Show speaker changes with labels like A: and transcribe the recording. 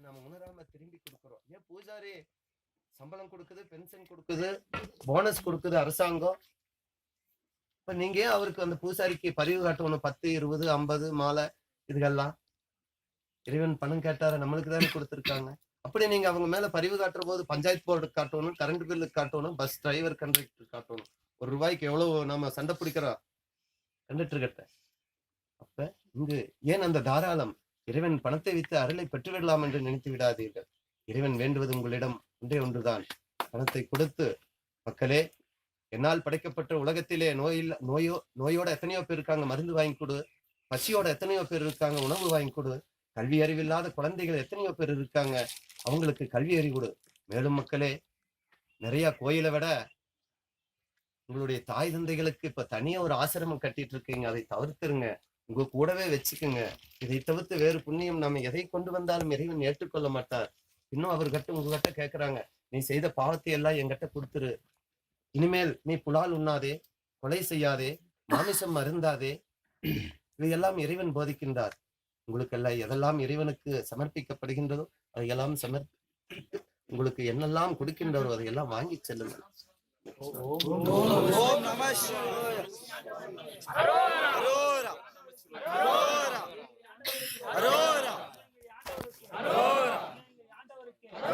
A: நம்ம உணராம திரும்பி கொடுக்கிறோம். ஏன் பூஜாரி சம்பளம் கொடுக்குது, பென்ஷன் கொடுக்குது, போனஸ் கொடுக்குது அரசாங்கம். இப்ப நீங்க ஏன் அவருக்கு அந்த பூசாரிக்கு பரிவு காட்டணும்? 10, 20, 50 மாலை இதுகெல்லாம் இறைவன் பணம் கேட்டார நம்மளுக்கு தானே கொடுத்துருக்காங்க. அப்படி நீங்க அவங்க மேல பரிவு காட்டுற போது பஞ்சாயத்து போர்டு காட்டணும், கரண்ட் பில்லுக்கு காட்டணும், பஸ் டிரைவர் கண்டக்டர் காட்டணும். ₹1 எவ்வளவு நாம சண்டை பிடிக்கிறோம் கண்டக்டர் கிட்ட. அப்ப இங்கு ஏன் அந்த தாராளம்? இறைவன் பணத்தை வைத்து அருளை பெற்றுவிடலாம் என்று நினைத்து விடாதீர்கள். இறைவன் வேண்டுவது உங்களிடம் ஒன்றே ஒன்றுதான், பணத்தை கொடுத்து மக்களே என்னால் படைக்கப்பட்ட உலகத்திலே நோயோட எத்தனையோ பேர் இருக்காங்க, மருந்து வாங்கி கொடு. பசியோட எத்தனையோ பேர் இருக்காங்க, உணவு வாங்கி கொடு. கல்வி அறிவில்லாத குழந்தைகள் எத்தனையோ பேர் இருக்காங்க, அவங்களுக்கு கல்வி அறிவு கொடு. மேலும் மக்களே, நிறைய கோயிலை விட உங்களுடைய தாய் தந்தைகளுக்கு இப்ப தனியா ஒரு ஆசிரமம் கட்டிட்டு இருக்கீங்க, அதை தவிர்த்துருங்க, உங்க கூடவே வச்சுக்குங்க. இதை தவிர்த்து வேறு புண்ணியம் நாம எதை கொண்டு வந்தாலும் இறைவன் ஏற்றுக்கொள்ள மாட்டார். இன்னும் அவர்கிட்ட உங்ககிட்ட கேட்கிறாங்க, நீ செய்த பாவத்தை எல்லாம் என்கிட்ட கொடுத்துரு. இனிமேல் நீ புலால் உண்ணாதே, கொலை செய்யாதே, மாமிசம் அருந்தாதே. இதையெல்லாம் இறைவன் போதிக்கின்றார். உங்களுக்கு எல்லாம் எதெல்லாம் இறைவனுக்கு சமர்ப்பிக்கப்படுகின்றதோ அதையெல்லாம் சமர்ப்பித்து உங்களுக்கு என்னெல்லாம் கொடுக்கின்றதோ அதையெல்லாம் வாங்கி செல்லுங்கள்.